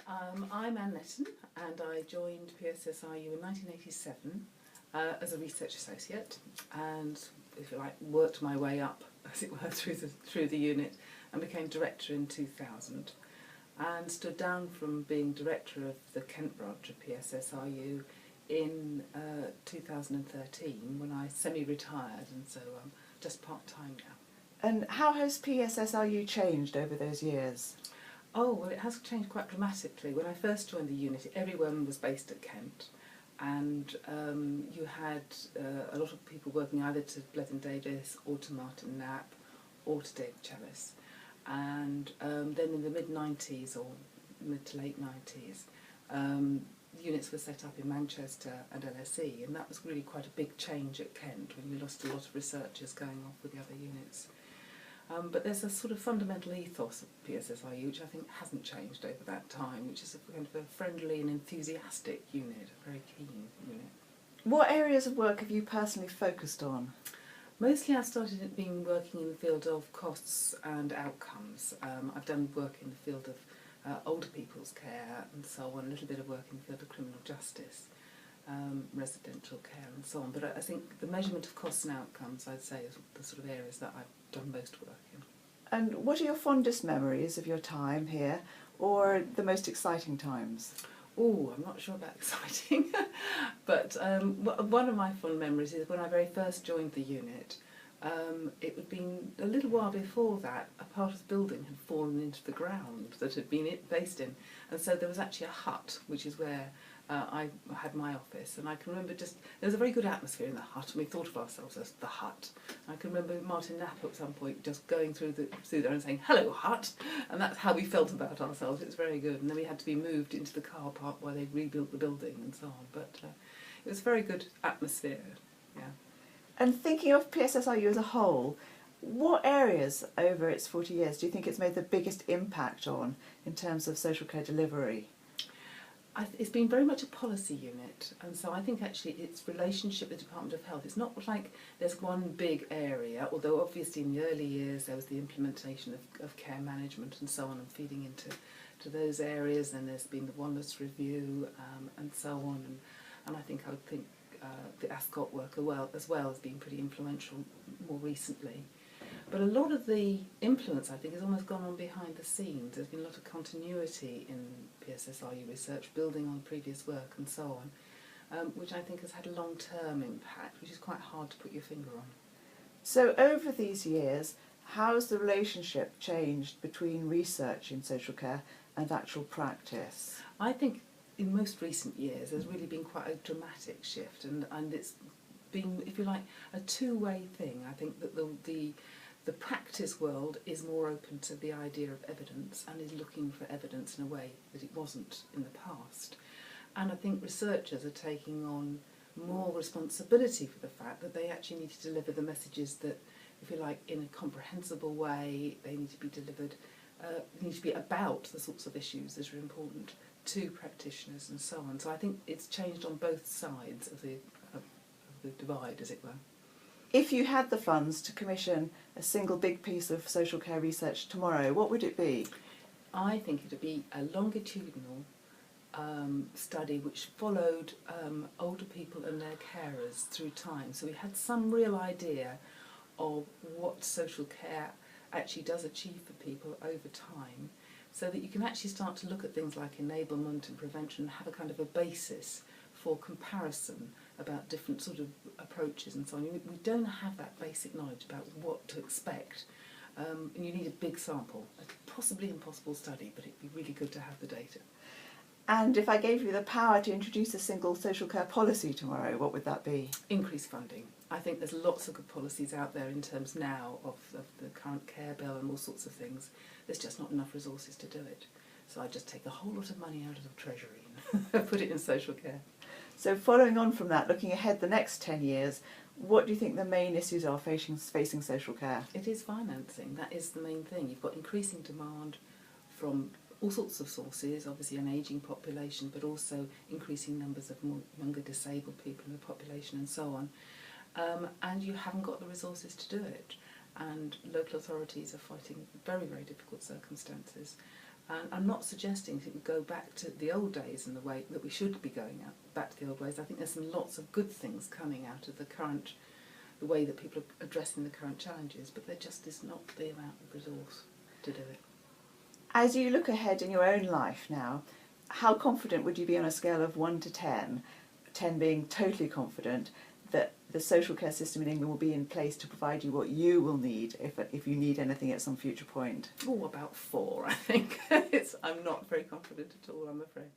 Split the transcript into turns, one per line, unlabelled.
I'm Ann Netten, and I joined PSSRU in 1987 as a research associate, and, if you like, worked my way up, as it were, through the unit, and became director in 2000, and stood down from being director of the Kent branch of PSSRU in 2013 when I semi-retired, and so just part-time now.
And how has PSSRU changed over those years?
Oh, well, it has changed quite dramatically. When I first joined the unit, everyone was based at Kent, and you had a lot of people working either to Blethen Davis or to Martin Knapp or to David Challis. And then in the mid-90s or mid to late 90s, units were set up in Manchester and LSE, and that was really quite a big change at Kent when you lost a lot of researchers going off with the other units. But there's a sort of fundamental ethos of PSSRU which I think hasn't changed over that time, which is a kind of a friendly and enthusiastic unit, a very keen unit.
What areas of work have you personally focused on?
Mostly I've started working in the field of costs and outcomes. I've done work in the field of older people's care and so on, a little bit of work in the field of criminal justice, residential care and so on. But I think the measurement of costs and outcomes, I'd say, is the sort of areas that I've done most work in.
And what are your fondest memories of your time here, or the most exciting times?
Oh, I'm not sure about exciting, but one of my fond memories is when I very first joined the unit. It had been a little while before that, a part of the building had fallen into the ground that had been based in, and so there was actually a hut, which is where I had my office, and I can remember there was a very good atmosphere in the hut, and we thought of ourselves as the hut. I can remember Martin Knapp at some point just going through there and saying, "Hello, hut," and that's how we felt about ourselves. It was very good, and then we had to be moved into the car park while they rebuilt the building and so on, but it was a very good atmosphere, yeah.
And thinking of PSSRU as a whole, what areas over its 40 years do you think it's made the biggest impact on in terms of social care delivery?
It's been very much a policy unit, and so I think actually its relationship with the Department of Health, it's not like there's one big area, although obviously in the early years there was the implementation of care management and so on, and feeding into those areas, and there's been the Oneness Review and so on, and I would think the ASCOT work as well has been pretty influential more recently. But a lot of the influence, I think, has almost gone on behind the scenes. There's been a lot of continuity in PSSRU research, building on previous work and so on, which I think has had a long-term impact, which is quite hard to put your finger on.
So over these years, how has the relationship changed between research in social care and actual practice?
I think in most recent years there's really been quite a dramatic shift, and it's been, if you like, a two-way thing. I think that the practice world is more open to the idea of evidence and is looking for evidence in a way that it wasn't in the past. And I think researchers are taking on more responsibility for the fact that they actually need to deliver the messages that, if you like, in a comprehensible way. They need to be delivered, need to be about the sorts of issues that are important to practitioners and so on. So I think it's changed on both sides of the divide, as it were.
If you had the funds to commission a single big piece of social care research tomorrow, what would it be?
I think it would be a longitudinal study which followed older people and their carers through time. So we had some real idea of what social care actually does achieve for people over time, so that you can actually start to look at things like enablement and prevention and have a kind of a basis for comparison about different sort of approaches and so on. We don't have that basic knowledge about what to expect, and you need a big sample. A possibly impossible study, but it'd be really good to have the data.
And if I gave you the power to introduce a single social care policy tomorrow, what would that be?
Increased funding. I think there's lots of good policies out there in terms now of the current care bill and all sorts of things. There's just not enough resources to do it. So I just take a whole lot of money out of the Treasury and put it in social care.
So following on from that, looking ahead the next 10 years, what do you think the main issues are facing social care?
It is financing. That is the main thing. You've got increasing demand from all sorts of sources, obviously an ageing population, but also increasing numbers of more younger disabled people in the population and so on. And you haven't got the resources to do it. And local authorities are fighting very, very difficult circumstances. And I'm not suggesting that we go back to the old days in the way that we should be going back to the old ways. I think there's some lots of good things coming out of the way that people are addressing the current challenges, but there just is not the amount of resource to do it.
As you look ahead in your own life now, how confident would you be on a scale of 1 to 10, 10 being totally confident, that the social care system in England will be in place to provide you what you will need if you need anything at some future point?
Oh, about 4, I think. I'm not very confident at all, I'm afraid.